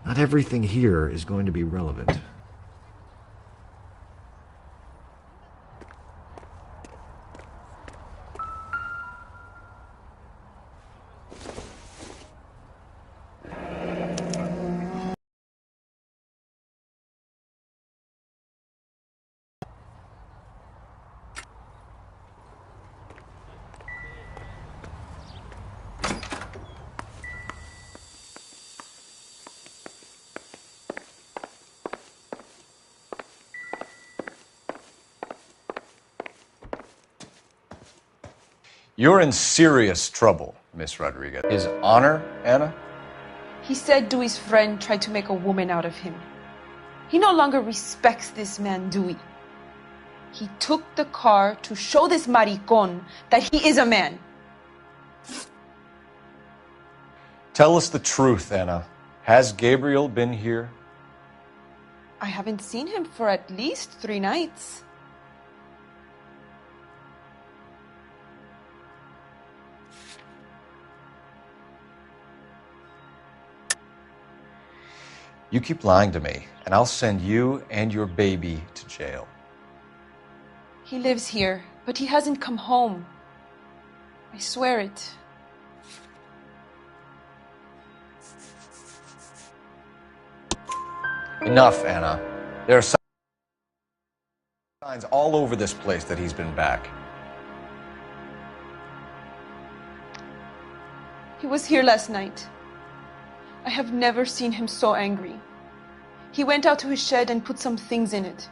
Not everything here is going to be relevant. You're in serious trouble, Miss Rodriguez. His honor, Anna? He said Dewey's friend tried to make a woman out of him. He no longer respects this man, Dewey. He took the car to show this maricón that he is a man. Tell us the truth, Anna. Has Gabriel been here? I haven't seen him for at least 3 nights. You keep lying to me, and I'll send you and your baby to jail. He lives here, but he hasn't come home. I swear it. Enough, Anna. There are signs all over this place that he's been back. He was here last night. I have never seen him so angry. He went out to his shed and put some things in it.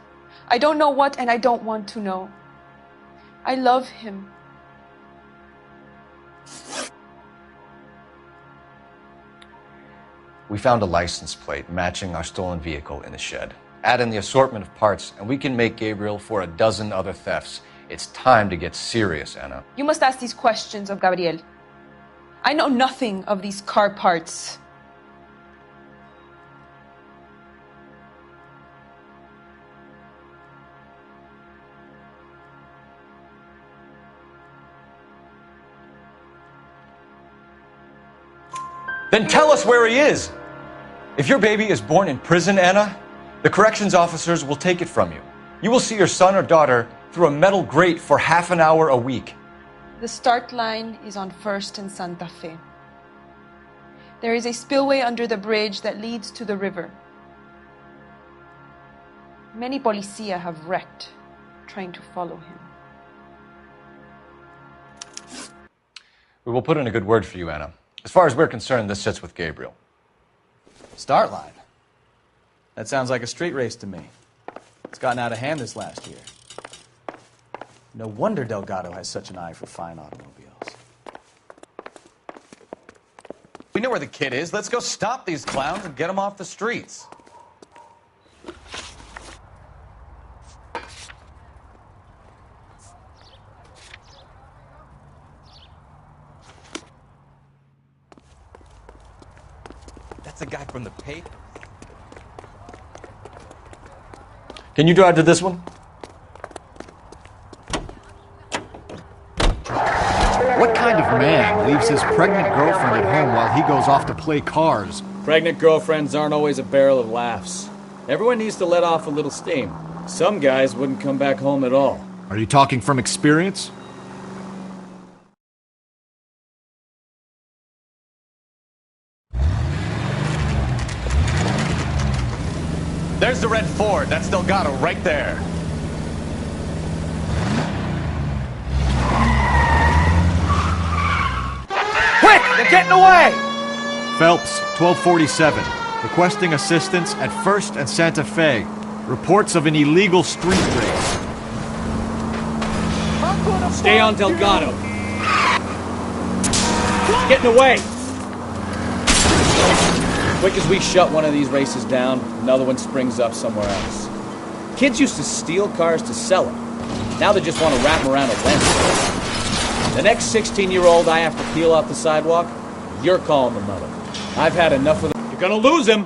I don't know what, and I don't want to know. I love him. We found a license plate matching our stolen vehicle in the shed. Add in the assortment of parts, and we can make Gabriel for a dozen other thefts. It's time to get serious, Anna. You must ask these questions of Gabriel. I know nothing of these car parts. Then tell us where he is. If your baby is born in prison, Anna, the corrections officers will take it from you. You will see your son or daughter through a metal grate for half an hour a week. The start line is on 1st and Santa Fe. There is a spillway under the bridge that leads to the river. Many policia have wrecked trying to follow him. We will put in a good word for you, Anna. As far as we're concerned, this sits with Gabriel. Start line? That sounds like a street race to me. It's gotten out of hand this last year. No wonder Delgado has such an eye for fine automobiles. We know where the kid is. Let's go stop these clowns and get them off the streets. That's the guy from the paper. Can you drive to this one? What kind of man leaves his pregnant girlfriend at home while he goes off to play cars? Pregnant girlfriends aren't always a barrel of laughs. Everyone needs to let off a little steam. Some guys wouldn't come back home at all. Are you talking from experience? There's the red Ford. That's Delgado right there. Quick! They're getting away! Phelps, 1247. Requesting assistance at 1st and Santa Fe. Reports of an illegal street race. Stay on Delgado. Getting away! Quick as we shut one of these races down, another one springs up somewhere else. Kids used to steal cars to sell them. Now they just want to wrap them around a lens. The next 16-year-old I have to peel off the sidewalk, you're calling the mother. I've had enough of them. You're gonna lose him!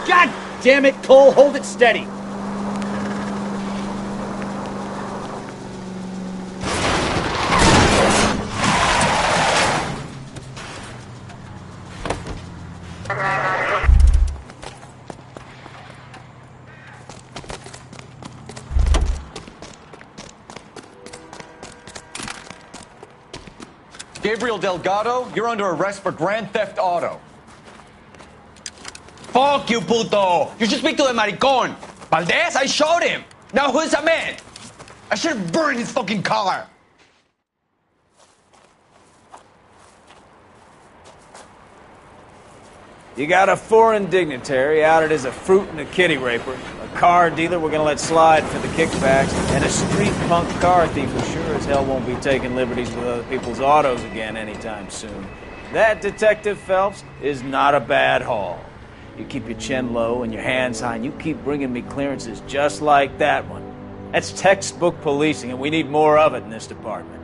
God damn it, Cole, hold it steady. Gabriel Delgado, you're under arrest for grand theft auto. Fuck you, puto! You should speak to the maricón! Valdez, I showed him! Now who's a man? I should have burned his fucking car! You got a foreign dignitary outed as a fruit and a kitty raper, a car dealer we're gonna let slide for the kickbacks, and a street punk car thief who sure as hell won't be taking liberties with other people's autos again anytime soon. That, Detective Phelps, is not a bad haul. You keep your chin low and your hands high, and you keep bringing me clearances just like that one. That's textbook policing, and we need more of it in this department.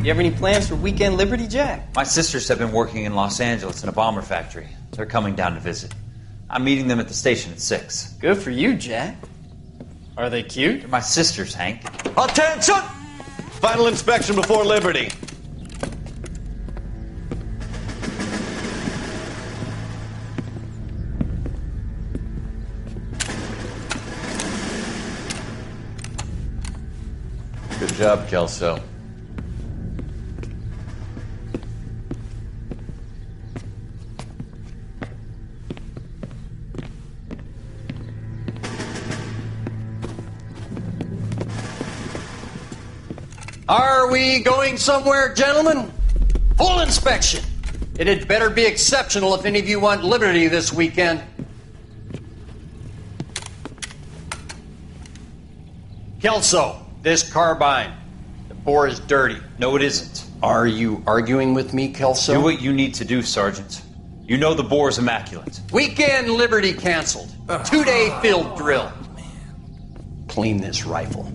You have any plans for Weekend Liberty, Jack? My sisters have been working in Los Angeles in a bomber factory. They're coming down to visit. I'm meeting them at the station at 6. Good for you, Jack. Are they cute? They're my sisters, Hank. Attention! Final inspection before Liberty. Good job, Kelso. Are we going somewhere, gentlemen? Full inspection. It had better be exceptional if any of you want liberty this weekend. Kelso, this carbine. The bore is dirty. No, it isn't. Are you arguing with me, Kelso? Do what you need to do, Sergeant. You know the bore is immaculate. Weekend liberty canceled. 2-day field drill. Clean this rifle.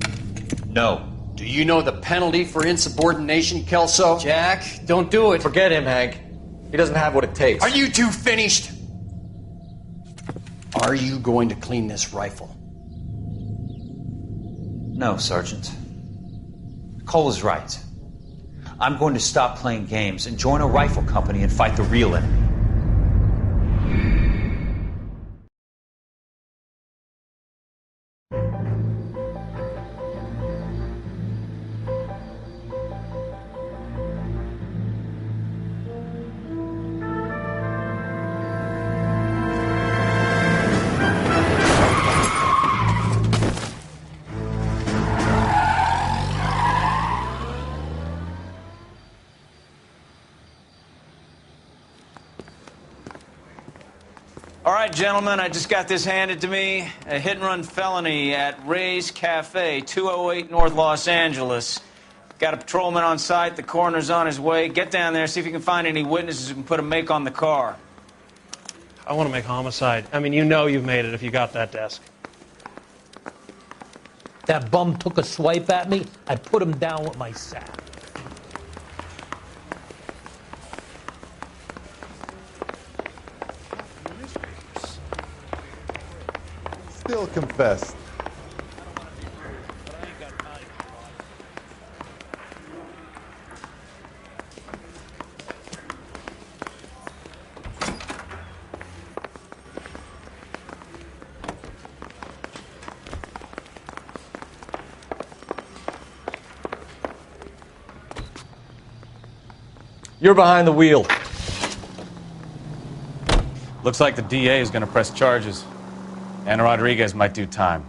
No. Do you know the penalty for insubordination, Kelso? Jack, don't do it. Forget him, Hank. He doesn't have what it takes. Are you two finished? Are you going to clean this rifle? No, Sergeant. Cole is right. I'm going to stop playing games and join a rifle company and fight the real enemy. All right, gentlemen, I just got this handed to me. A hit-and-run felony at Ray's Cafe, 208 North Los Angeles. Got a patrolman on site. The coroner's on his way. Get down there, see if you can find any witnesses who can put a make on the car. I want to make homicide. I mean, you know you've made it if you got that desk. That bum took a swipe at me. I put him down with my sack. Still confessed. You're behind the wheel. Looks like the DA is going to press charges. Anna Rodriguez might do time.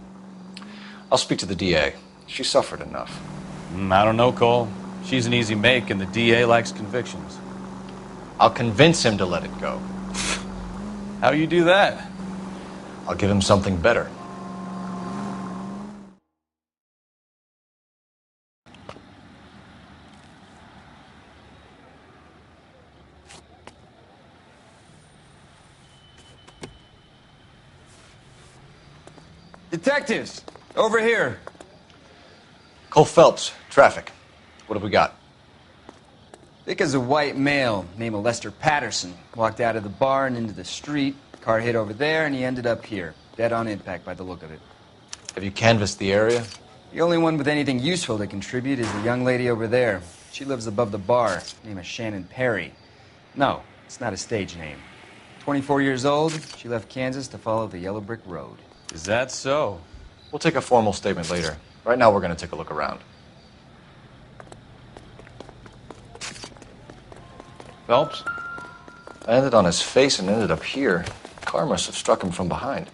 I'll speak to the DA. She suffered enough. I don't know, Cole. She's an easy make, and the DA likes convictions. I'll convince him to let it go. How you do that? I'll give him something better. Detectives, over here. Cole Phelps, traffic. What have we got? Vic is a white male named Lester Patterson. Walked out of the bar and into the street. Car hit over there, and he ended up here. Dead on impact by the look of it. Have you canvassed the area? The only one with anything useful to contribute is the young lady over there. She lives above the bar. Name is Shannon Perry. No, it's not a stage name. 24 years old, she left Kansas to follow the yellow brick road. Is that so? We'll take a formal statement later. Right now, we're going to take a look around. Phelps? I landed on his face and ended up here. The car must have struck him from behind.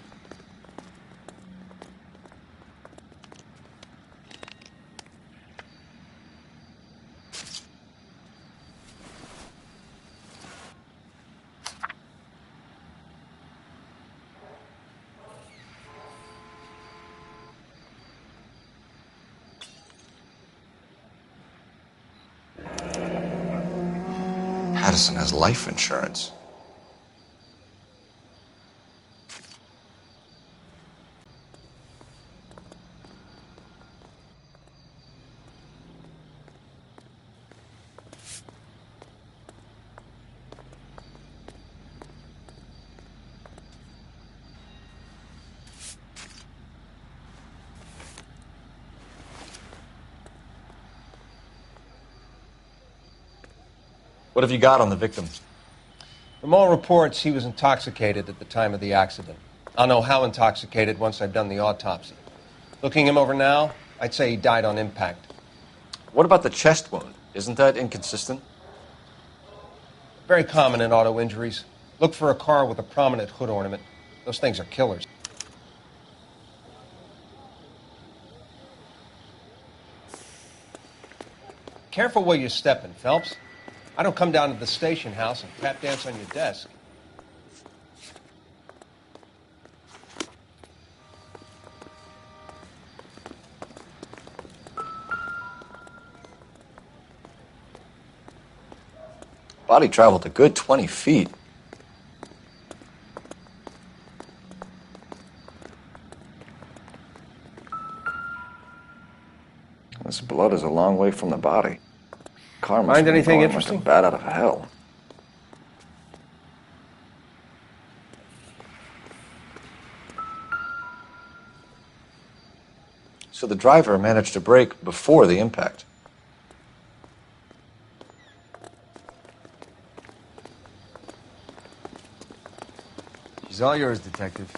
Patterson has life insurance. What have you got on the victim? From all reports, he was intoxicated at the time of the accident. I'll know how intoxicated once I've done the autopsy. Looking him over now, I'd say he died on impact. What about the chest wound? Isn't that inconsistent? Very common in auto injuries. Look for a car with a prominent hood ornament. Those things are killers. Careful where you're stepping, Phelps. I don't come down to the station house and tap dance on your desk. Body traveled a good 20 feet. This blood is a long way from the body. Car must Find have been anything going interesting? like a bat out of hell. So the driver managed to brake before the impact. She's all yours, Detective.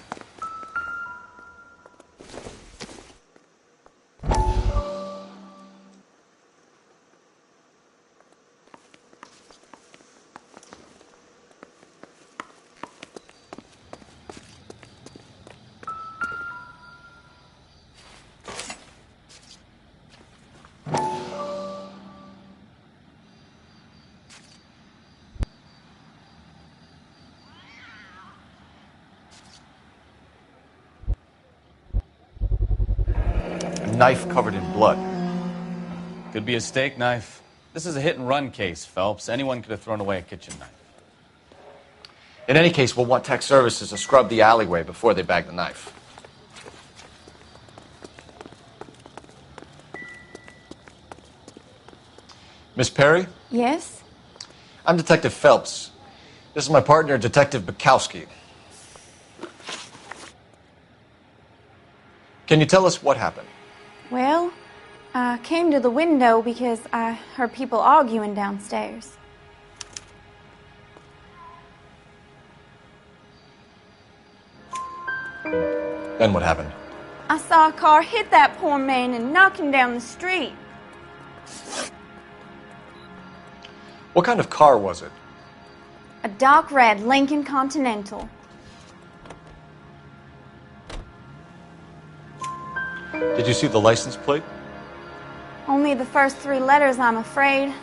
Knife covered in blood. Could be a steak knife. This is a hit-and-run case, Phelps. Anyone could have thrown away a kitchen knife. In any case, we'll want tech services to scrub the alleyway before they bag the knife. Miss Perry? Yes? I'm Detective Phelps. This is my partner, Detective Bukowski. Can you tell us what happened? Well, I came to the window because I heard people arguing downstairs. Then what happened? I saw a car hit that poor man and knock him down the street. What kind of car was it? A dark red Lincoln Continental. Did you see the license plate? Only the first three letters, I'm afraid.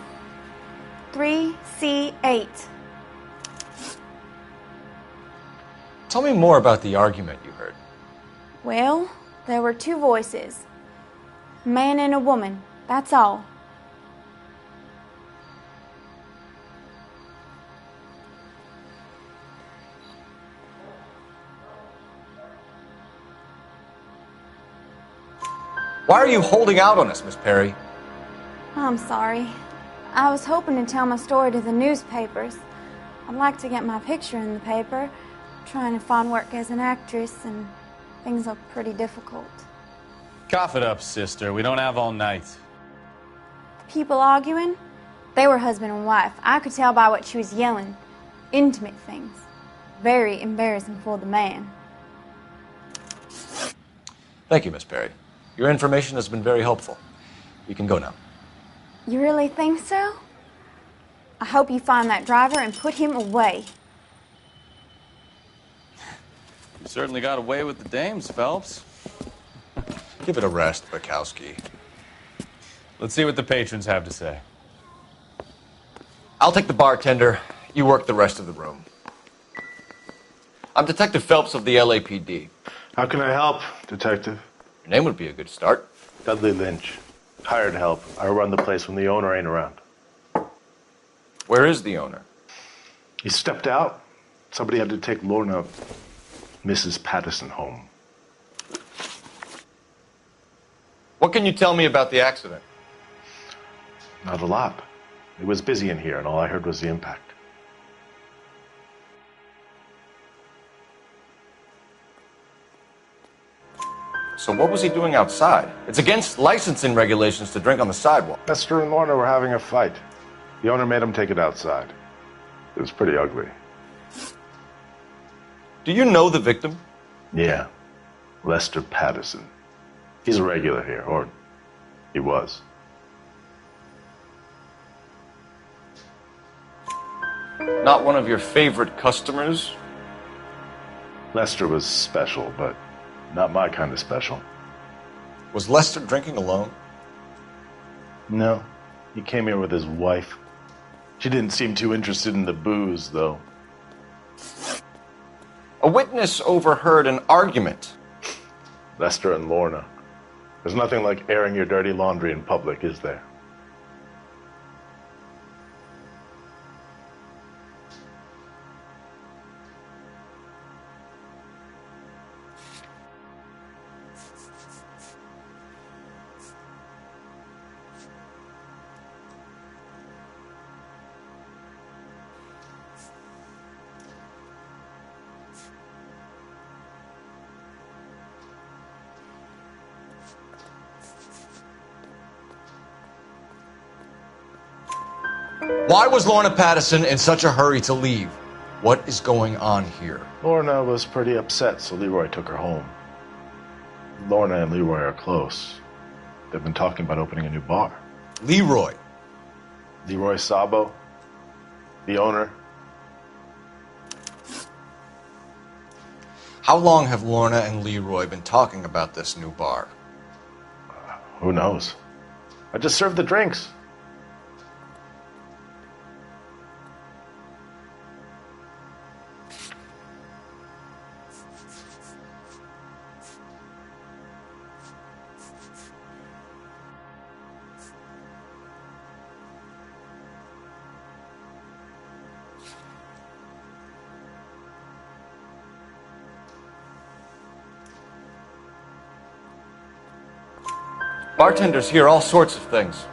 3C8. Tell me more about the argument you heard. Well, there were two voices. A man and a woman, that's all. Why are you holding out on us, Miss Perry? I'm sorry. I was hoping to tell my story to the newspapers. I'd like to get my picture in the paper. Trying to find work as an actress, and things are pretty difficult. Cough it up, sister. We don't have all night. People arguing? They were husband and wife. I could tell by what she was yelling. Intimate things. Very embarrassing for the man. Thank you, Miss Perry. Your information has been very helpful. You can go now. You really think so? I hope you find that driver and put him away. You certainly got away with the dames, Phelps. Give it a rest, Bukowski. Let's see what the patrons have to say. I'll take the bartender. You work the rest of the room. I'm Detective Phelps of the LAPD. How can I help, Detective? Your name would be a good start. Dudley Lynch. Hired help. I run the place when the owner ain't around. Where is the owner? He stepped out. Somebody had to take Lorna, Mrs. Patterson, home. What can you tell me about the accident? Not a lot. It was busy in here, and all I heard was the impact. So what was he doing outside? It's against licensing regulations to drink on the sidewalk. Esther and Lorna were having a fight. The owner made him take it outside. It was pretty ugly. Do you know the victim? Yeah. Lester Patterson. He's a regular here, or he was. Not one of your favorite customers? Lester was special, but not my kind of special. Was Lester drinking alone? No. He came here with his wife. She didn't seem too interested in the booze, though. A witness overheard an argument. Lester and Lorna. There's nothing like airing your dirty laundry in public, is there? Why was Lorna Patterson in such a hurry to leave? What is going on here? Lorna was pretty upset, so Leroy took her home. Lorna and Leroy are close. They've been talking about opening a new bar. Leroy? Leroy Sabo, the owner. How long have Lorna and Leroy been talking about this new bar? Who knows? I just served the drinks. Bartenders hear all sorts of things.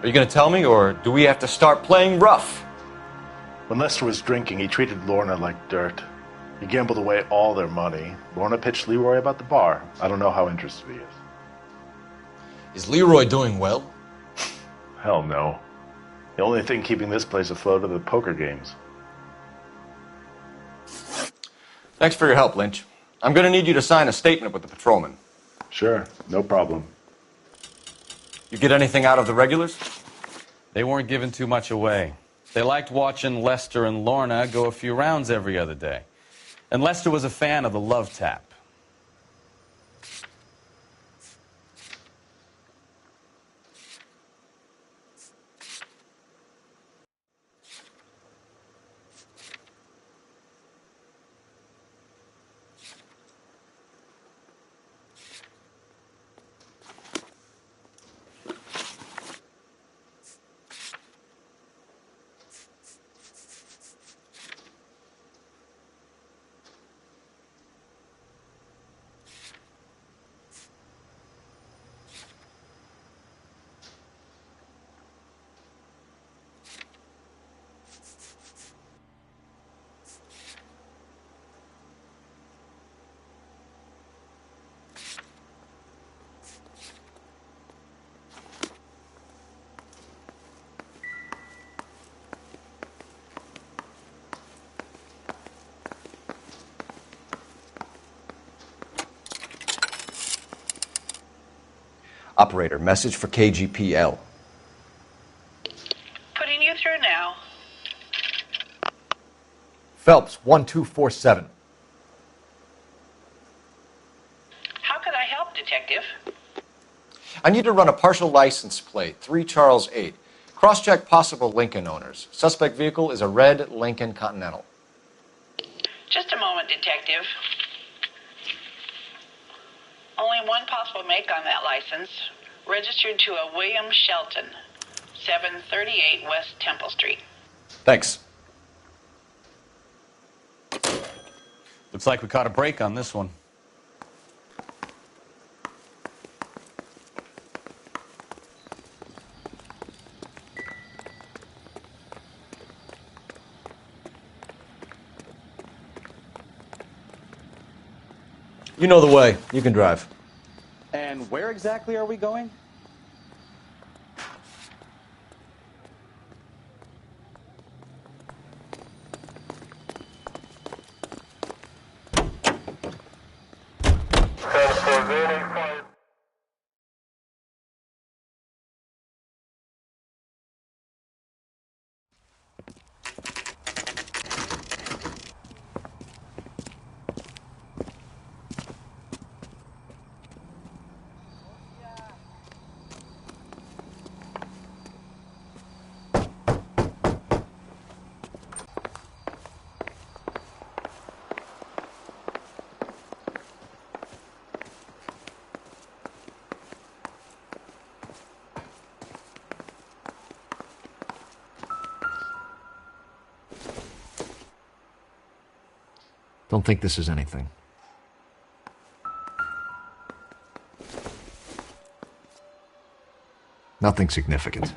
Are you going to tell me, or do we have to start playing rough? When Lester was drinking, he treated Lorna like dirt. He gambled away all their money. Lorna pitched Leroy about the bar. I don't know how interested he is. Is Leroy doing well? Hell no. The only thing keeping this place afloat are the poker games. Thanks for your help, Lynch. I'm going to need you to sign a statement with the patrolman. Sure, no problem. You get anything out of the regulars? They weren't giving too much away. They liked watching Lester and Lorna go a few rounds every other day. And Lester was a fan of the love tap. Operator, message for KGPL. Putting you through now. Phelps, 1247. How could I help, Detective? I need to run a partial license plate, 3 Charles 8. Cross-check possible Lincoln owners. Suspect vehicle is a red Lincoln Continental. Just a moment, Detective. Only one possible make on that license. Registered to a William Shelton, 738 West Temple Street. Thanks. Looks like we caught a break on this one. You know the way. You can drive. And where exactly are we going? Don't think this is anything. Nothing significant.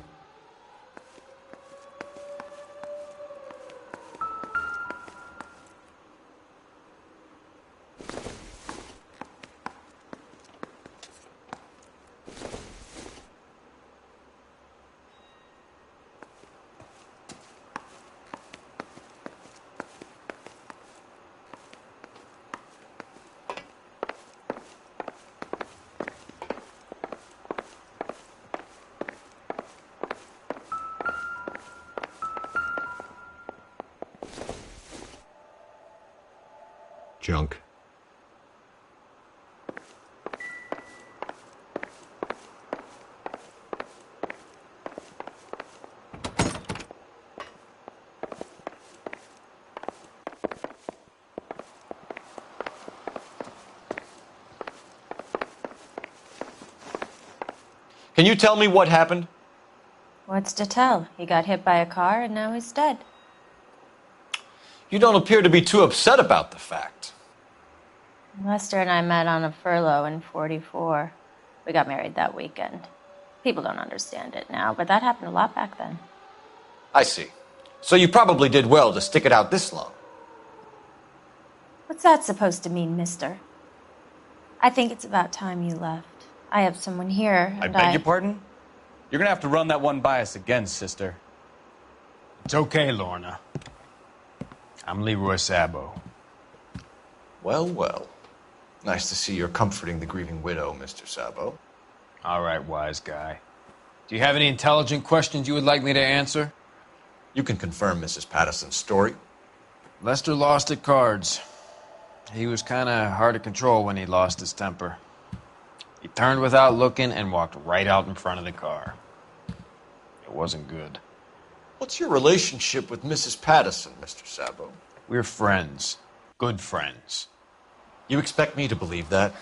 Junk. Can you tell me what happened? What's to tell? He got hit by a car and now he's dead. You don't appear to be too upset about the fact. Lester and I met on a furlough in '44. We got married that weekend. People don't understand it now, but that happened a lot back then. I see. So you probably did well to stick it out this long. What's that supposed to mean, mister? I think it's about time you left. I have someone here, I and beg your pardon? You're gonna have to run that one by us again, sister. It's okay, Lorna. I'm Leroy Sabo. Well, well. Nice to see you're comforting the grieving widow, Mr. Sabo. All right, wise guy. Do you have any intelligent questions you would like me to answer? You can confirm Mrs. Patterson's story. Lester lost at cards. He was kind of hard to control when he lost his temper. He turned without looking and walked right out in front of the car. It wasn't good. What's your relationship with Mrs. Patterson, Mr. Sabo? We're friends. Good friends. You expect me to believe that?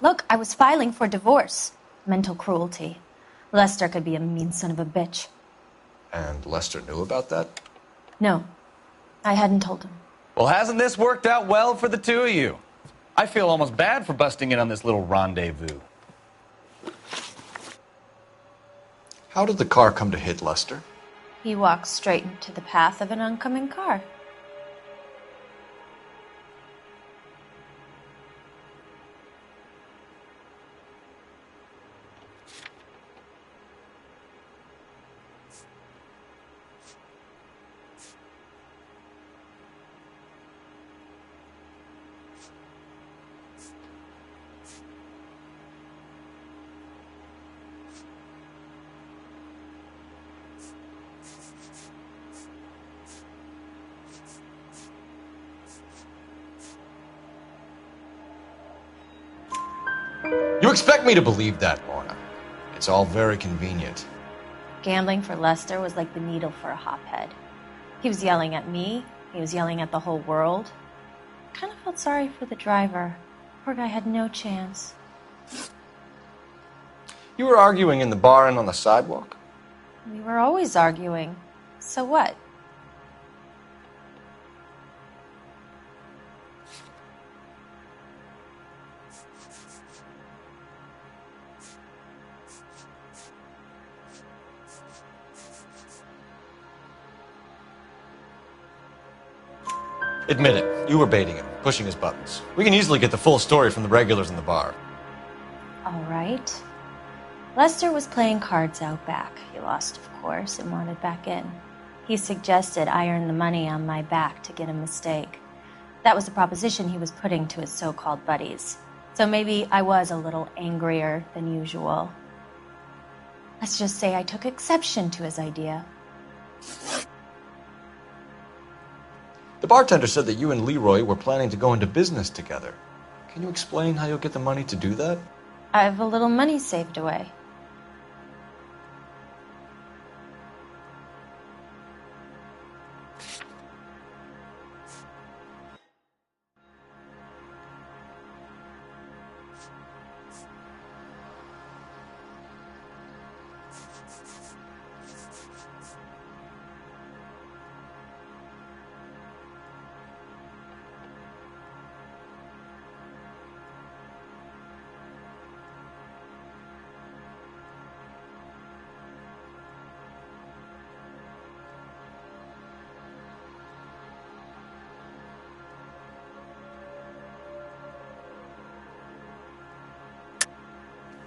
Look, I was filing for divorce. Mental cruelty. Lester could be a mean son of a bitch. And Lester knew about that? No, I hadn't told him. Well, hasn't this worked out well for the two of you? I feel almost bad for busting in on this little rendezvous. How did the car come to hit Lester? He walked straight into the path of an oncoming car. You expect me to believe that, Lorna. It's all very convenient. Gambling for Lester was like the needle for a hophead. He was yelling at me. He was yelling at the whole world. I kind of felt sorry for the driver. Poor guy had no chance. You were arguing in the bar and on the sidewalk? We were always arguing. So what? Admit it, you were baiting him, pushing his buttons. We can easily get the full story from the regulars in the bar. All right. Lester was playing cards out back. He lost, of course, and wanted back in. He suggested I earn the money on my back to get a mistake. That was the proposition he was putting to his so-called buddies. So maybe I was a little angrier than usual. Let's just say I took exception to his idea. The bartender said that you and Leroy were planning to go into business together. Can you explain how you'll get the money to do that? I have a little money saved away.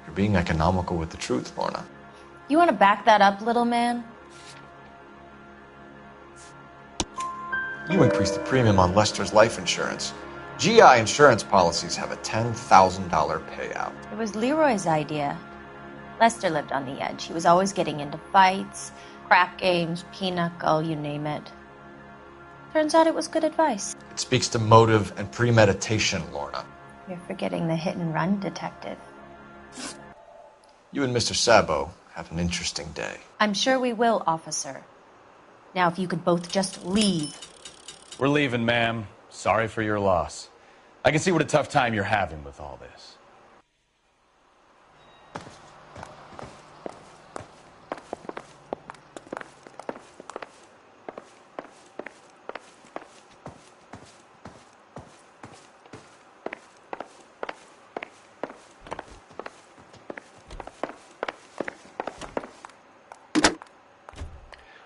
You're being economical with the truth, Lorna. You want to back that up, little man? You increased the premium on Lester's life insurance. GI insurance policies have a $10,000 payout. It was Leroy's idea. Lester lived on the edge. He was always getting into fights, crack games, pinochle, you name it. Turns out it was good advice. It speaks to motive and premeditation, Lorna. You're forgetting the hit-and-run detective. You and Mr. Sabo have an interesting day. I'm sure we will, officer. Now, if you could both just leave. We're leaving, ma'am. Sorry for your loss. I can see what a tough time you're having with all this.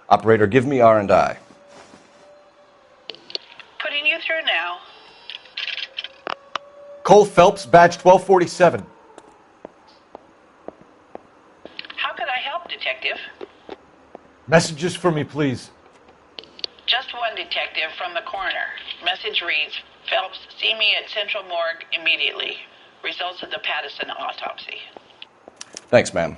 Operator, give me R&I. Putting you through now. Cole Phelps, badge 1247. How could I help, Detective? Messages for me, please. Just one detective from the coroner. Message reads, Phelps, see me at Central Morgue immediately. Results of the Pattison autopsy. Thanks, ma'am.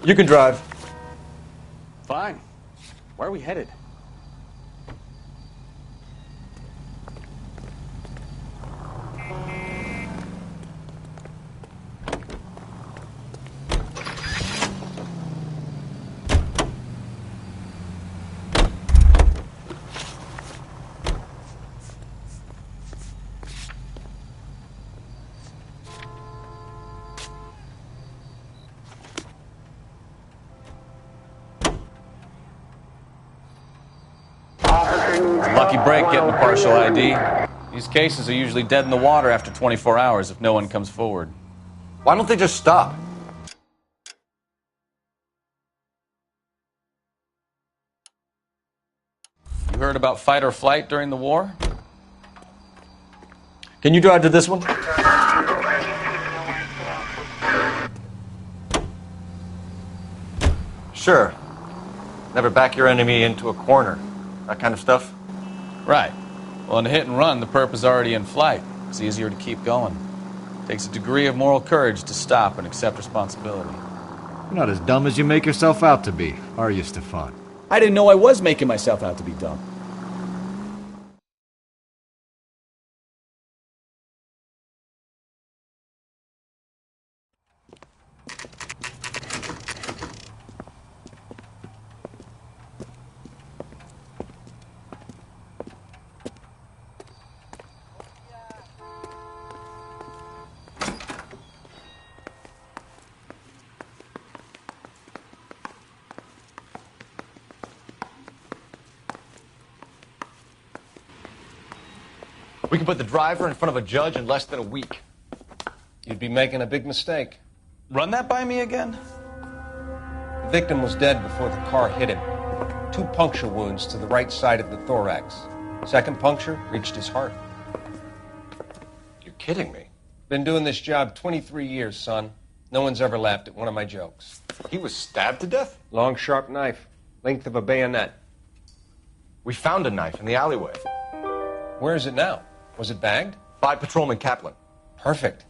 You can drive. Fine. Where are we headed? Lucky break getting a partial ID. These cases are usually dead in the water after 24 hours if no one comes forward. Why don't they just stop? You heard about fight or flight during the war? Can you drive to this one? Sure. Never back your enemy into a corner. That kind of stuff? Right. Well, in a hit and run, the perp is already in flight. It's easier to keep going. Takes a degree of moral courage to stop and accept responsibility. You're not as dumb as you make yourself out to be, are you, Stefan? I didn't know I was making myself out to be dumb. We can put the driver in front of a judge in less than a week. You'd be making a big mistake. Run that by me again? The victim was dead before the car hit him. 2 puncture wounds to the right side of the thorax. Second puncture reached his heart. You're kidding me. Been doing this job 23 years, son. No one's ever laughed at one of my jokes. He was stabbed to death? Long, sharp knife. Length of a bayonet. We found a knife in the alleyway. Where is it now? Was it bagged? By Patrolman Kaplan. Perfect.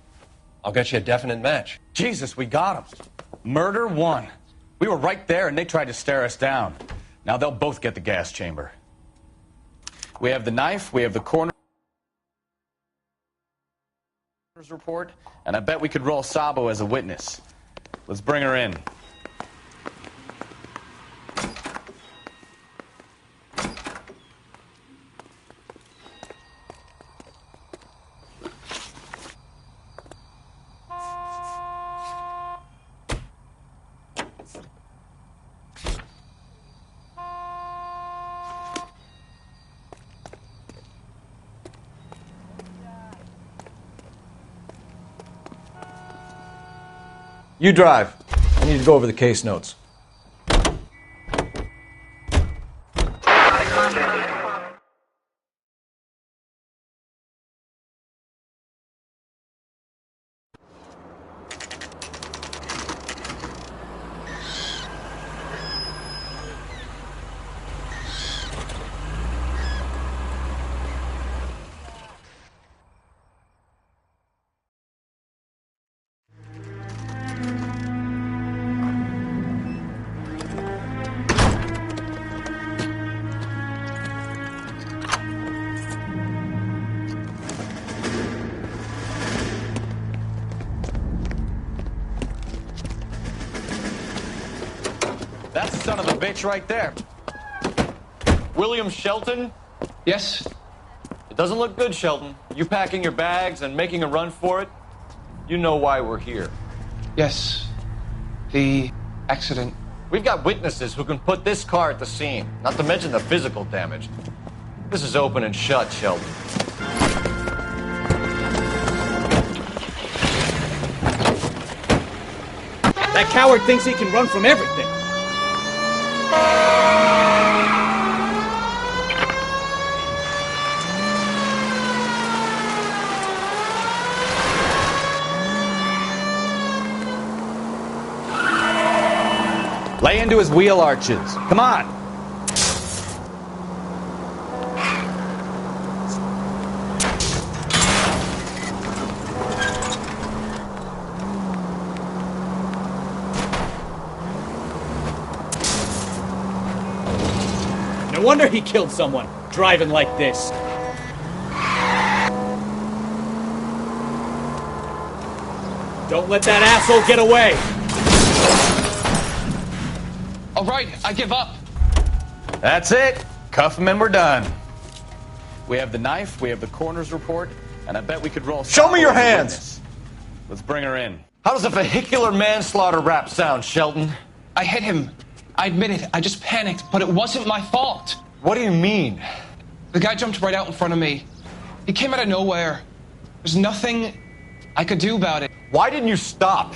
I'll get you a definite match. Jesus, we got him. Murder one. We were right there and they tried to stare us down. Now they'll both get the gas chamber. We have the knife, we have the coroner's report, and I bet we could roll Sabo as a witness. Let's bring her in. You drive. I need to go over the case notes. That's the son of a bitch right there. William Shelton? Yes? It doesn't look good, Shelton. You packing your bags and making a run for it? You know why we're here. Yes. The accident. We've got witnesses who can put this car at the scene, not to mention the physical damage. This is open and shut, Shelton. That coward thinks he can run from everything. Lay into his wheel arches. Come on. No wonder he killed someone, driving like this. Don't let that asshole get away! All right, I give up. That's it. Cuff him and we're done. We have the knife, we have the coroner's report, and I bet we could roll... Show me your hands! Let's bring her in. How does a vehicular manslaughter rap sound, Shelton? I hit him. I admit it. I just panicked, but it wasn't my fault. What do you mean? The guy jumped right out in front of me. He came out of nowhere. There's nothing I could do about it. Why didn't you stop?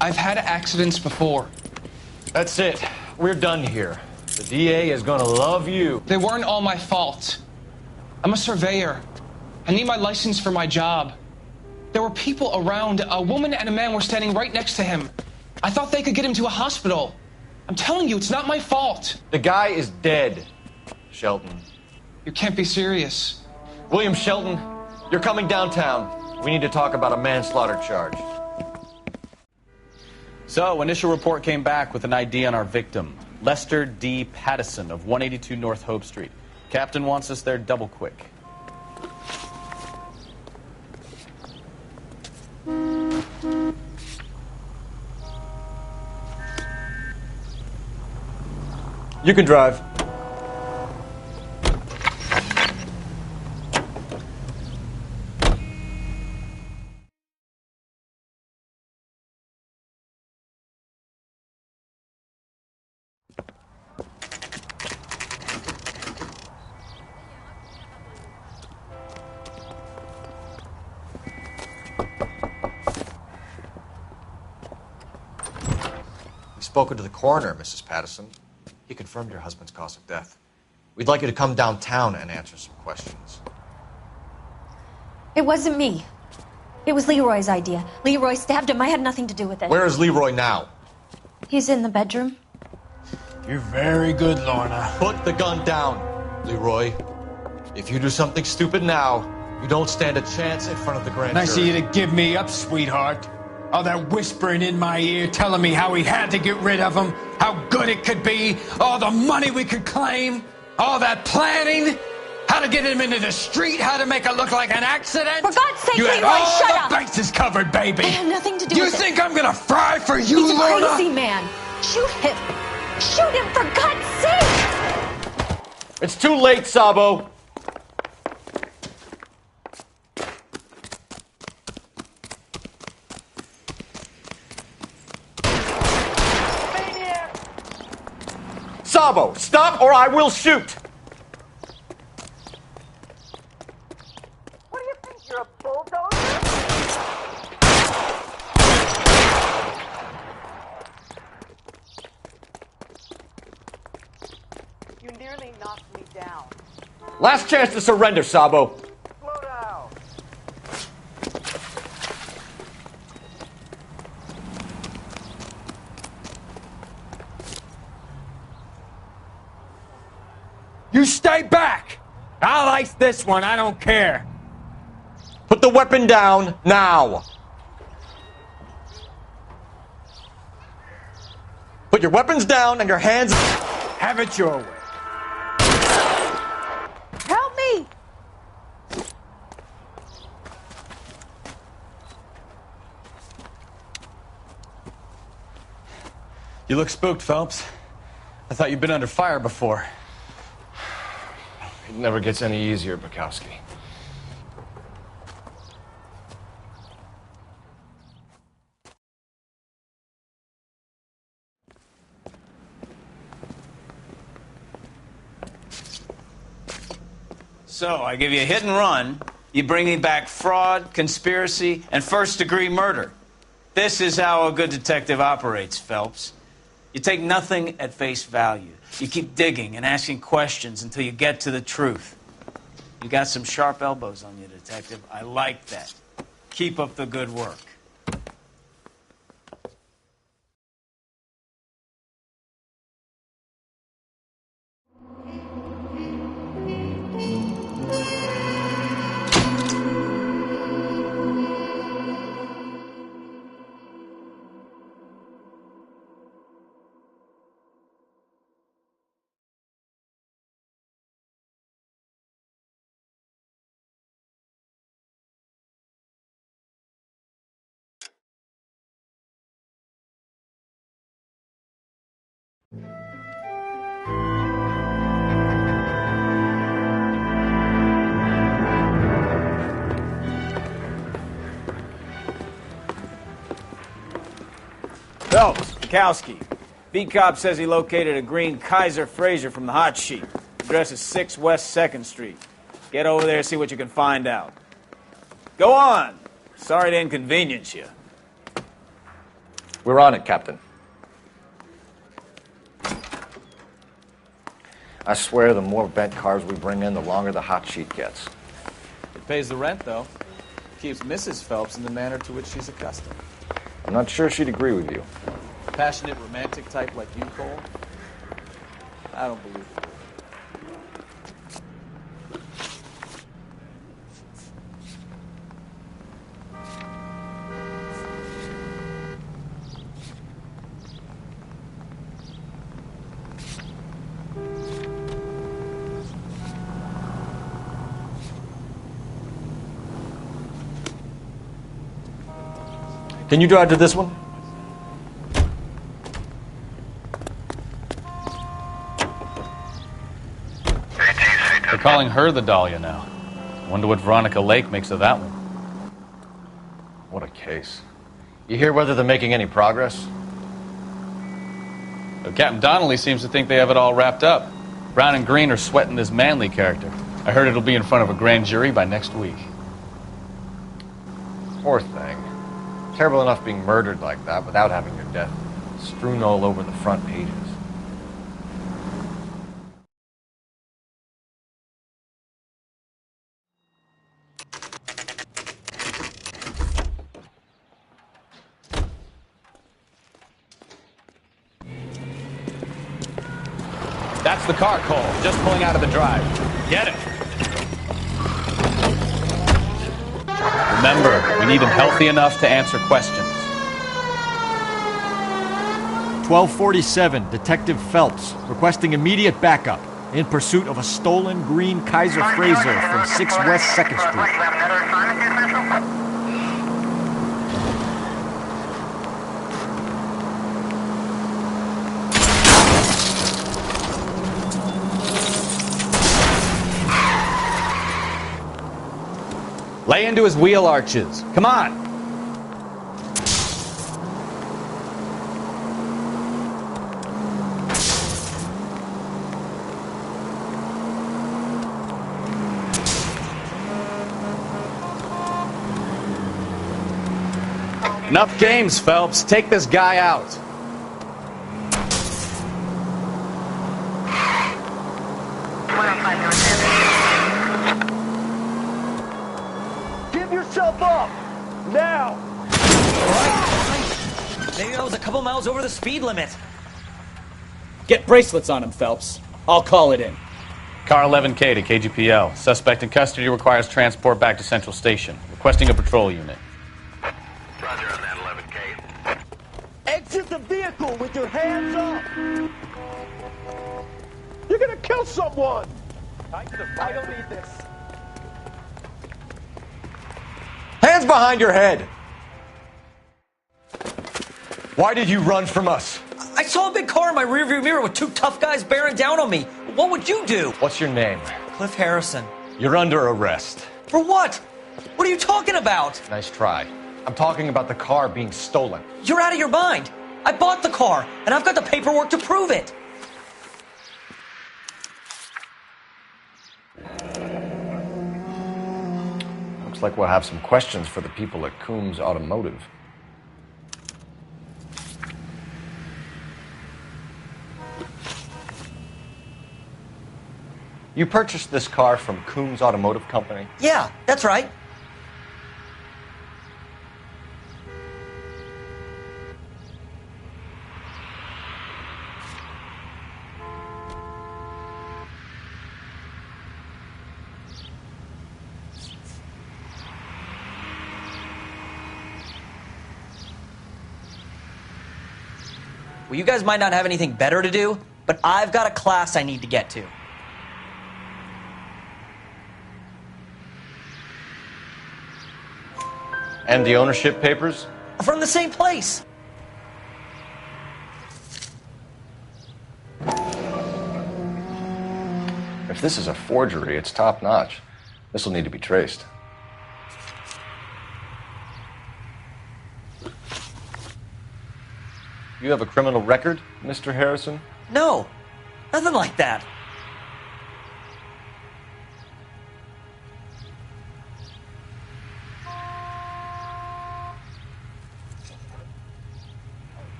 I've had accidents before. That's it. We're done here. The DA is gonna love you. They weren't all my fault. I'm a surveyor. I need my license for my job. There were people around. A woman and a man were standing right next to him. I thought they could get him to a hospital. I'm telling you, it's not my fault. The guy is dead, Shelton. You can't be serious. William Shelton, you're coming downtown. We need to talk about a manslaughter charge. So, initial report came back with an ID on our victim, Lester D. Pattison of 182 North Hope Street. Captain wants us there double quick. You can drive. We've spoken to the coroner, Mrs. Pattison. He confirmed your husband's cause of death. We'd like you to come downtown and answer some questions. It wasn't me. It was Leroy's idea. Leroy stabbed him. I had nothing to do with it. Where is Leroy now? He's in the bedroom. You're very good, Lorna. Put the gun down, Leroy. If you do something stupid now, you don't stand a chance in front of the grand jury. Nice of you to give me up, sweetheart. All that whispering in my ear telling me how we had to get rid of him, how good it could be, all the money we could claim, all that planning, how to get him into the street, how to make it look like an accident. For God's sake, you had Leroy, all shut the up! bases covered, baby. I have nothing to do you with it. You think I'm gonna fry for you, He's a Lorna? crazy man. Shoot him. Shoot him, for God's sake! It's too late, Sabo. Sabo, stop or I will shoot! What do you think, you're a bulldozer? You nearly knocked me down. Last chance to surrender, Sabo. Slow down. You stay back! I'll ice this one, I don't care. Put the weapon down, now! Put your weapons down and your hands... Have it your way. Help me! You look spooked, Phelps. I thought you'd been under fire before. It never gets any easier, Bukowski. So, I give you a hit and run. You bring me back fraud, conspiracy, and first-degree murder. This is how a good detective operates, Phelps. You take nothing at face value. You keep digging and asking questions until you get to the truth. You got some sharp elbows on you, detective. I like that. Keep up the good work. Phelps, Bukowski. Beat cop says he located a green Kaiser Fraser from the hot sheet. Address is 6 West 2nd Street. Get over there and see what you can find out. Go on. Sorry to inconvenience you. We're on it, Captain. I swear the more bent cars we bring in, the longer the hot sheet gets. It pays the rent, though. Keeps Mrs. Phelps in the manner to which she's accustomed. I'm not sure she'd agree with you. Passionate, romantic type like you, Cole? I don't believe it. Can you drive to this one? They're calling her the Dahlia now. Wonder what Veronica Lake makes of that one. What a case. You hear whether they're making any progress? Well, Captain Donnelly seems to think they have it all wrapped up. Brown and Green are sweating this Manley character. I heard it'll be in front of a grand jury by next week. Poor thing. Terrible enough being murdered like that without having your death strewn all over the front pages. That's the car, Cole. Just pulling out of the drive. Get it. Remember, we need him healthy enough to answer questions. 1247, Detective Phelps, requesting immediate backup in pursuit of a stolen green Kaiser Frazer from 6 West 2nd Street. Lay into his wheel arches. Come on. Enough games, Phelps. Take this guy out. Give yourself up! Now! Maybe I was a couple miles over the speed limit. Get bracelets on him, Phelps. I'll call it in. Car 11K to KGPL. Suspect in custody requires transport back to Central Station. Requesting a patrol unit. Roger on that 11K. Exit the vehicle with your hands up! You're gonna kill someone! I don't need this. Hands behind your head! Why did you run from us? I saw a big car in my rearview mirror with 2 tough guys bearing down on me. What would you do? What's your name? Cliff Harrison. You're under arrest. For what? What are you talking about? Nice try. I'm talking about the car being stolen. You're out of your mind. I bought the car, and I've got the paperwork to prove it. Looks like we'll have some questions for the people at Coombs Automotive. You purchased this car from Coombs Automotive Company? Yeah, that's right. Well, you guys might not have anything better to do, but I've got a class I need to get to. And the ownership papers? From the same place. If this is a forgery, it's top-notch. This will need to be traced. You have a criminal record, Mr. Harrison? No, nothing like that.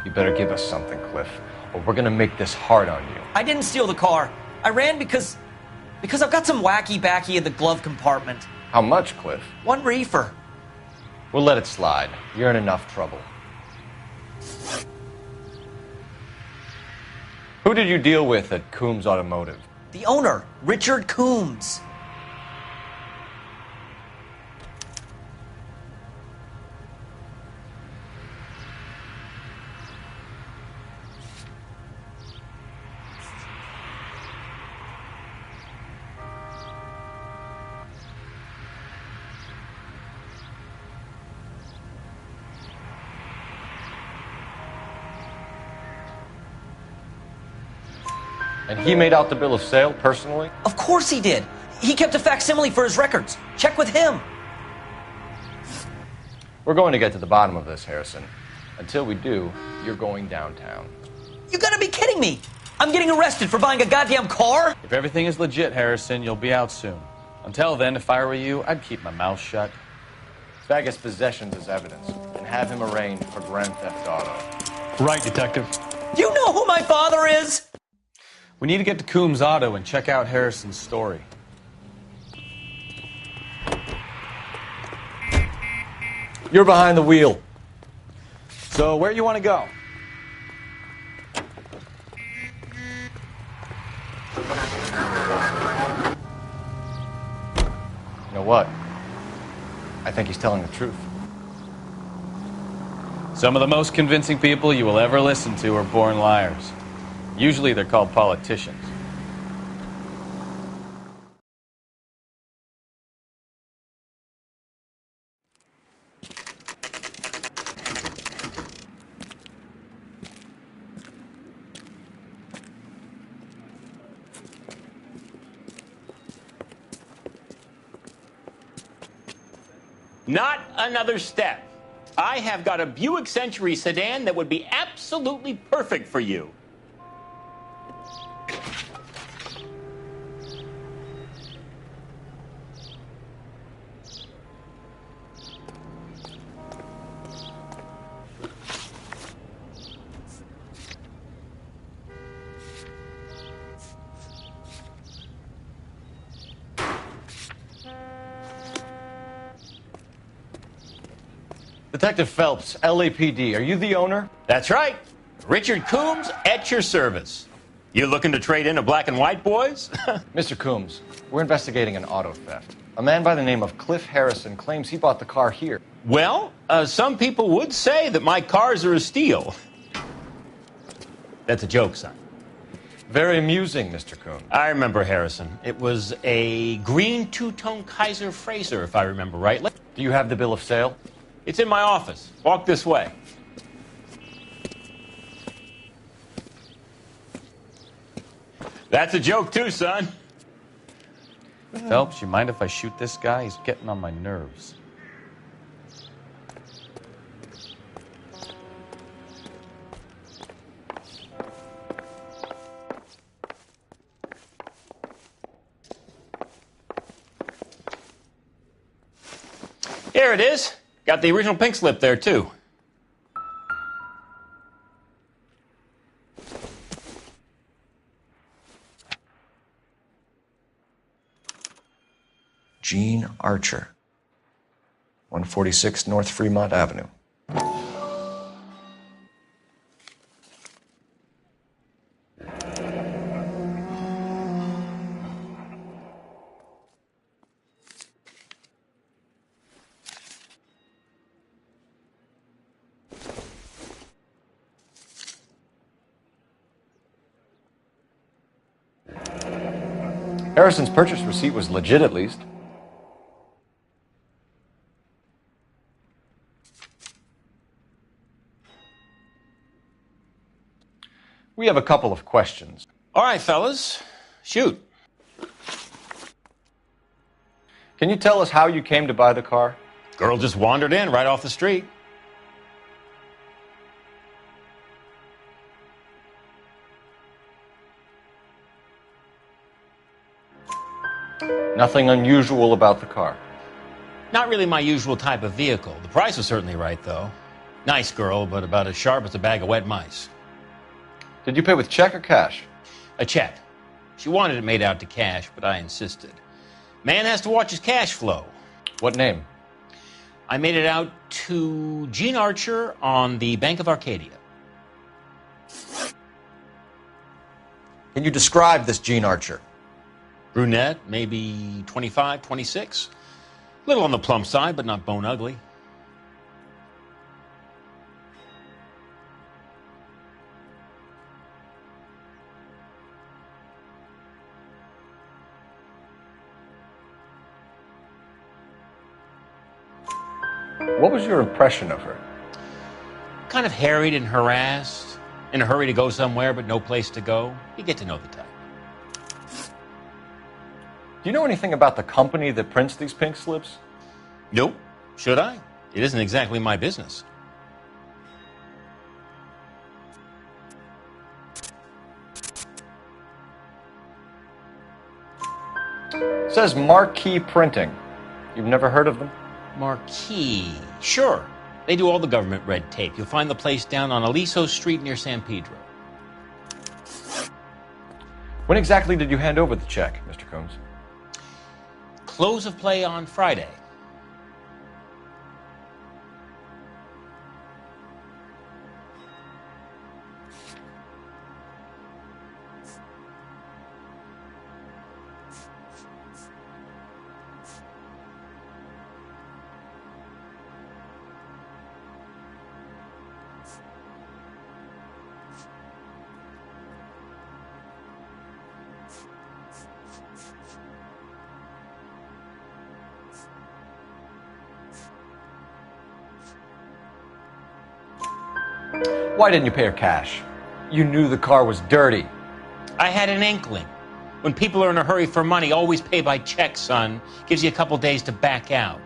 You better give us something, Cliff, or we're gonna make this hard on you. I didn't steal the car. I ran because I've got some wacky-backy in the glove compartment. How much, Cliff? 1 reefer. We'll let it slide. You're in enough trouble. Who did you deal with at Coombs Automotive? The owner, Richard Coombs. And he made out the bill of sale personally? Of course he did. He kept a facsimile for his records. Check with him. We're going to get to the bottom of this, Harrison. Until we do, you're going downtown. You gotta be kidding me. I'm getting arrested for buying a goddamn car? If everything is legit, Harrison, you'll be out soon. Until then, if I were you, I'd keep my mouth shut. Bag his possessions as evidence and have him arraigned for grand theft auto. Right, Detective. You know who my father is? We need to get to Coombs Auto and check out Harrison's story. You're behind the wheel. So where you want to go? You know what? I think he's telling the truth. Some of the most convincing people you will ever listen to are born liars. Usually they're called politicians. Not another step. I have got a Buick Century sedan that would be absolutely perfect for you. Detective Phelps, LAPD, are you the owner? That's right. Richard Coombs at your service. You looking to trade in a black and white, boys? Mr. Coombs, we're investigating an auto theft. A man by the name of Cliff Harrison claims he bought the car here. Well, some people would say that my cars are a steal. That's a joke, son. Very amusing, Mr. Coombs. I remember Harrison. It was a green two-tone Kaiser Frazer, if I remember rightly. Do you have the bill of sale? It's in my office. Walk this way. That's a joke too, son. Phelps, you mind if I shoot this guy? He's getting on my nerves. Here it is. Got the original pink slip there, too. Gene Archer, 146 North Fremont Avenue. Harrison's purchase receipt was legit, at least. We have a couple of questions. All right, fellas. Shoot. Can you tell us how you came to buy the car? Girl just wandered in right off the street. Nothing unusual about the car. Not really my usual type of vehicle. The price was certainly right, though. Nice girl, but about as sharp as a bag of wet mice. Did you pay with check or cash? A check. She wanted it made out to cash, but I insisted. Man has to watch his cash flow. What name? I made it out to Gene Archer on the Bank of Arcadia. Can you describe this Gene Archer? Brunette, maybe 25, 26. A little on the plump side, but not bone ugly. What was your impression of her? Kind of harried and harassed, in a hurry to go somewhere but no place to go. You get to know the type. Do you know anything about the company that prints these pink slips? Nope. Should I? It isn't exactly my business. It says Marquee Printing. You've never heard of them? Marquee. Sure. They do all the government red tape. You'll find the place down on Aliso Street near San Pedro. When exactly did you hand over the check, Mr. Coombs? Close of play on Friday. Why didn't you pay her cash? You knew the car was dirty. I had an inkling. When people are in a hurry for money, always pay by check, son. Gives you a couple days to back out.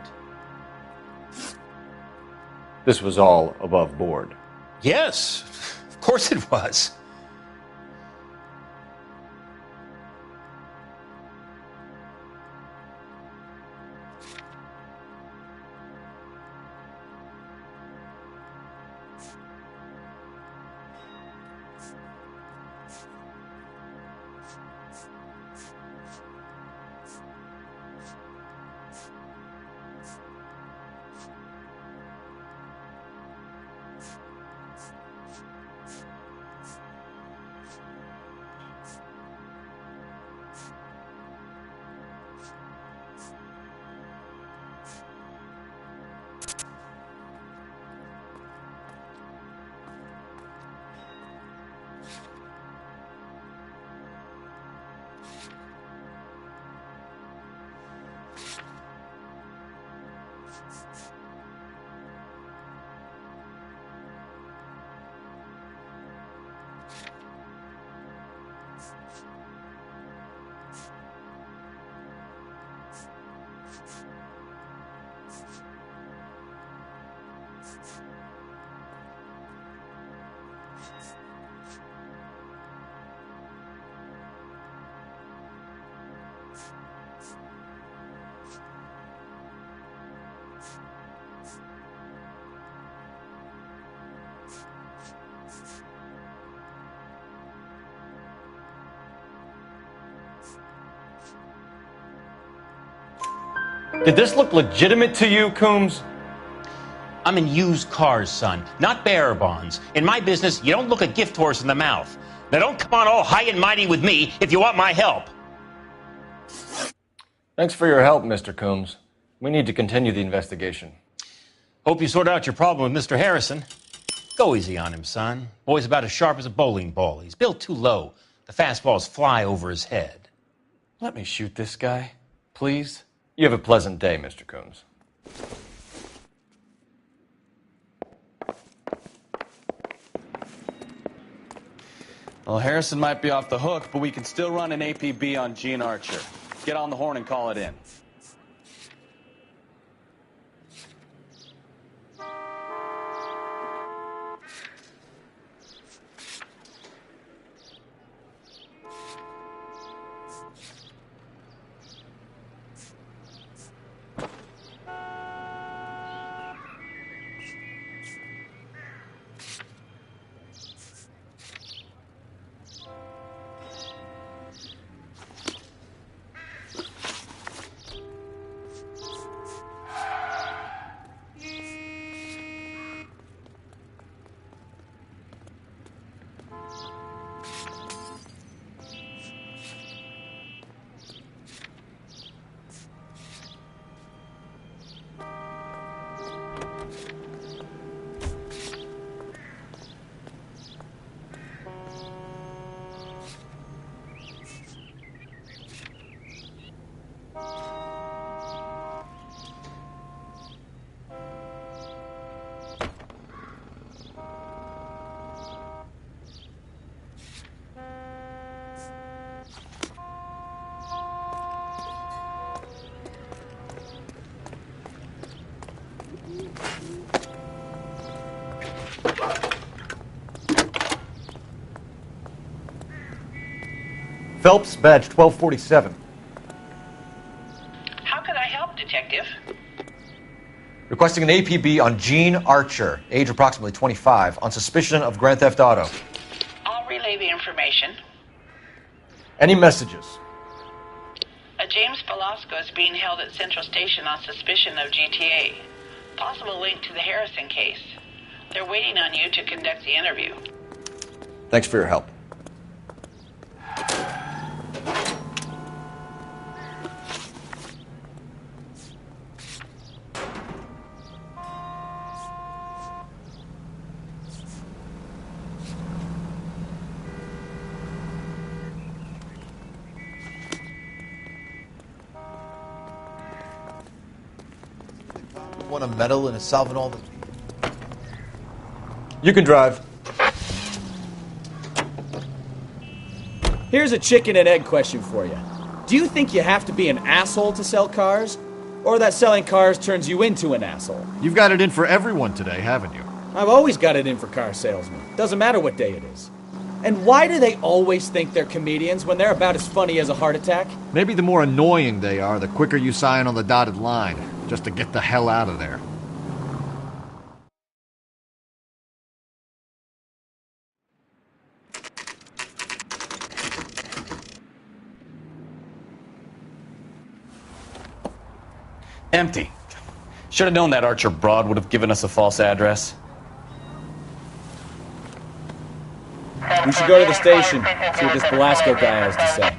This was all above board. Yes, of course it was. Did this look legitimate to you, Coombs? I'm in used cars, son, not bearer bonds. In my business, you don't look a gift horse in the mouth. Now don't come on all high and mighty with me if you want my help. Thanks for your help, Mr. Coombs. We need to continue the investigation. Hope you sort out your problem with Mr. Harrison. Go easy on him, son. Boy's about as sharp as a bowling ball. He's built too low. The fastballs fly over his head. Let me shoot this guy, please. You have a pleasant day, Mr. Coombs. Well, Harrison might be off the hook, but we can still run an APB on Gene Archer. Get on the horn and call it in. Phelps, badge 1247. How could I help, Detective? Requesting an APB on Gene Archer, age approximately 25, on suspicion of grand theft auto. I'll relay the information. Any messages? A James Velasco is being held at Central Station on suspicion of GTA. Possible link to the Harrison case. They're waiting on you to conduct the interview. Thanks for your help. Want a medal in a Salvador? You can drive. Here's a chicken and egg question for you. Do you think you have to be an asshole to sell cars? Or that selling cars turns you into an asshole? You've got it in for everyone today, haven't you? I've always got it in for car salesmen. Doesn't matter what day it is. And why do they always think they're comedians when they're about as funny as a heart attack? Maybe the more annoying they are, the quicker you sign on the dotted line, just to get the hell out of there. Empty. Should have known that Archer broad would have given us a false address. We should go to the station, see what this Velasco guy has to say.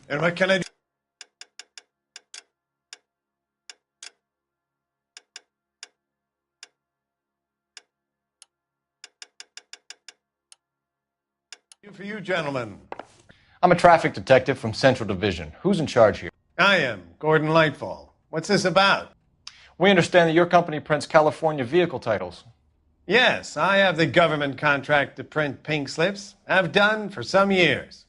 And what can I do for you, gentlemen? I'm a traffic detective from Central Division. Who's in charge here? I am, Gordon Lightfall. What's this about? We understand that your company prints California vehicle titles. Yes, I have the government contract to print pink slips. I've done for some years.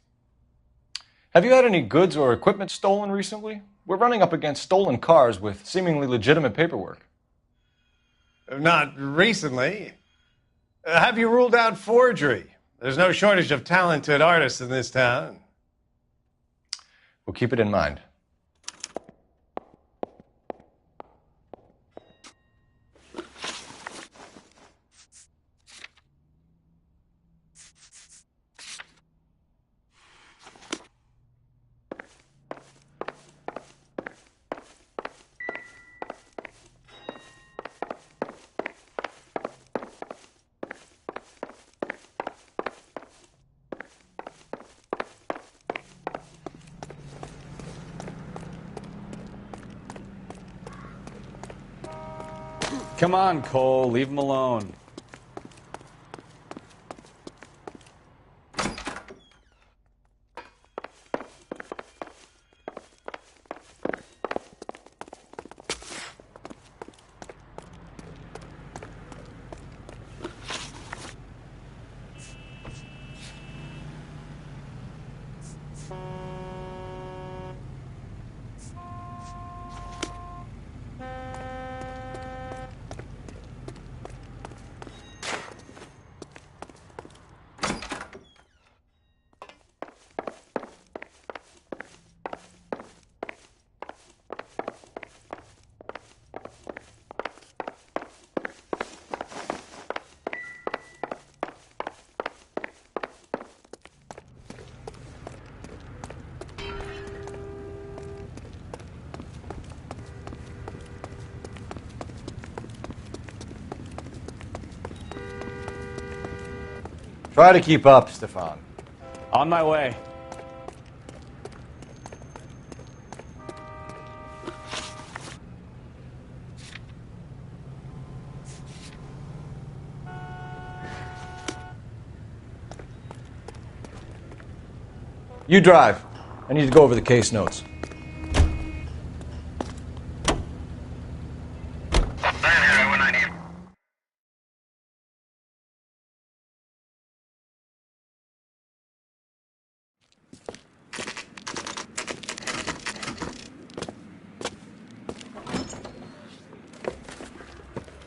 Have you had any goods or equipment stolen recently? We're running up against stolen cars with seemingly legitimate paperwork. Not recently. Have you ruled out forgery? There's no shortage of talented artists in this town. We'll keep it in mind. Come on, Cole, leave him alone. Try to keep up, Stefan. On my way. You drive. I need to go over the case notes.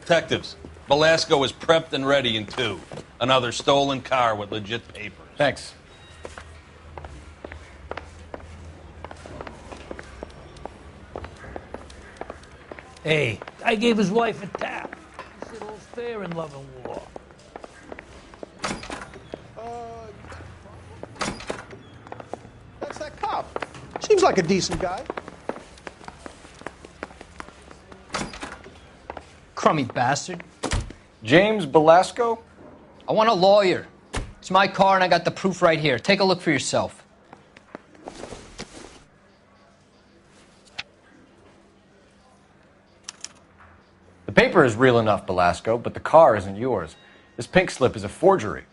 Detectives, Velasco is prepped and ready in 2. Another stolen car with legit papers. Thanks. Hey, I gave his wife a tap. He said all's fair in love and war. That's that cop. Seems like a decent guy. Crummy bastard. James Belasco? I want a lawyer. It's my car and I got the proof right here. Take a look for yourself. The paper is real enough, Belasco, but the car isn't yours. This pink slip is a forgery.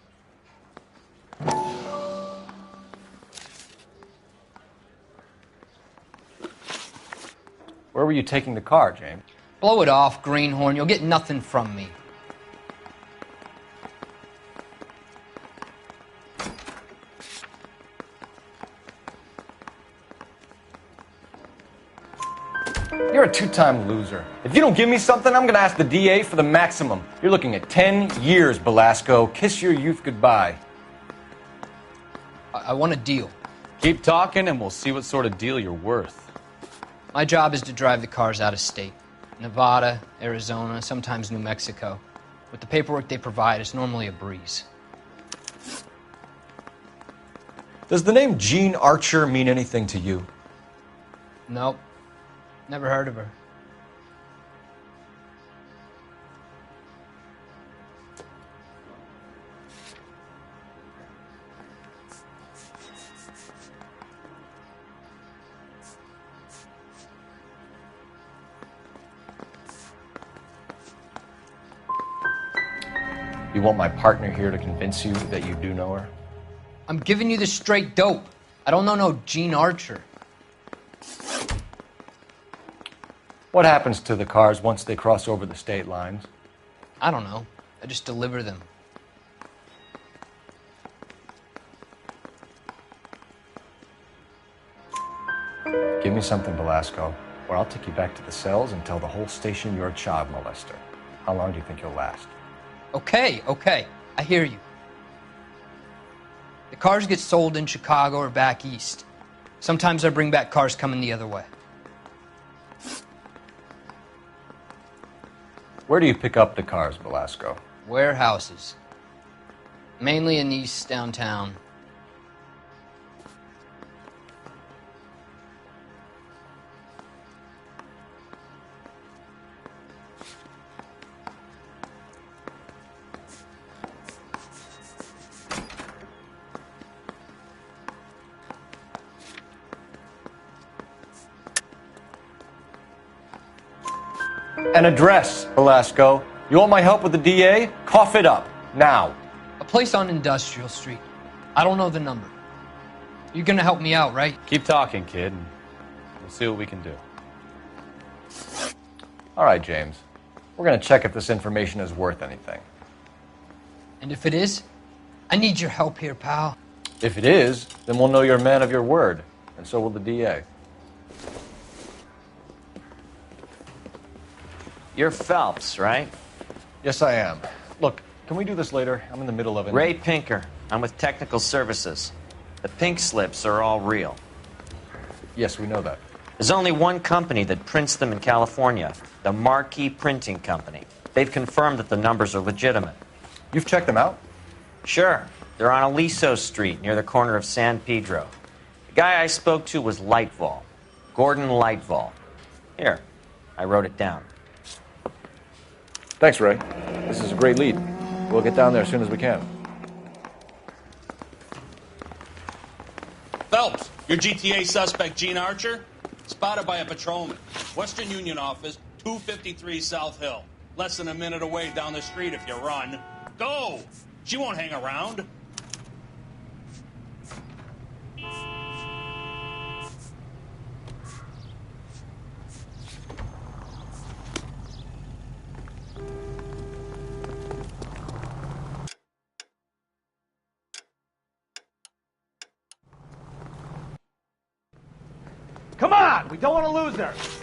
Where were you taking the car, James? Blow it off, greenhorn. You'll get nothing from me. You're a two-time loser. If you don't give me something, I'm gonna ask the DA for the maximum. You're looking at 10 years, Belasco. Kiss your youth goodbye. I want a deal. Keep talking and we'll see what sort of deal you're worth. My job is to drive the cars out of state. Nevada, Arizona, sometimes New Mexico. With the paperwork they provide, it's normally a breeze. Does the name Jean Archer mean anything to you? Nope. Never heard of her. You want my partner here to convince you that you do know her? I'm giving you the straight dope. I don't know no Gene Archer. What happens to the cars once they cross over the state lines? I don't know. I just deliver them. Give me something, Belasco, or I'll take you back to the cells and tell the whole station you're a child molester. How long do you think you'll last? Okay. I hear you. The cars get sold in Chicago or back east. Sometimes I bring back cars coming the other way. Where do you pick up the cars, Belasco? Warehouses. Mainly in East downtown. An address, Belasco. You want my help with the DA? Cough it up, now. A place on Industrial Street. I don't know the number. You're gonna help me out, right? Keep talking, kid, and we'll see what we can do. All right, James. We're gonna check if this information is worth anything. And if it is, I need your help here, pal. If it is, then we'll know you're a man of your word, and so will the DA. You're Phelps, right? Yes, I am. Look, can we do this later? I'm in the middle of it. Ray Pinker. I'm with Technical Services. The pink slips are all real. Yes, we know that. There's only one company that prints them in California, the Marquee Printing Company. They've confirmed that the numbers are legitimate. You've checked them out? Sure. They're on Aliso Street, near the corner of San Pedro. The guy I spoke to was Lightval. Gordon Lightval. Here, I wrote it down. Thanks, Ray. This is a great lead. We'll get down there as soon as we can. Phelps, your GTA suspect, Gene Archer, spotted by a patrolman. Western Union office, 253 South Hill. Less than a minute away down the street if you run. Go! She won't hang around. Come on! We don't want to lose her!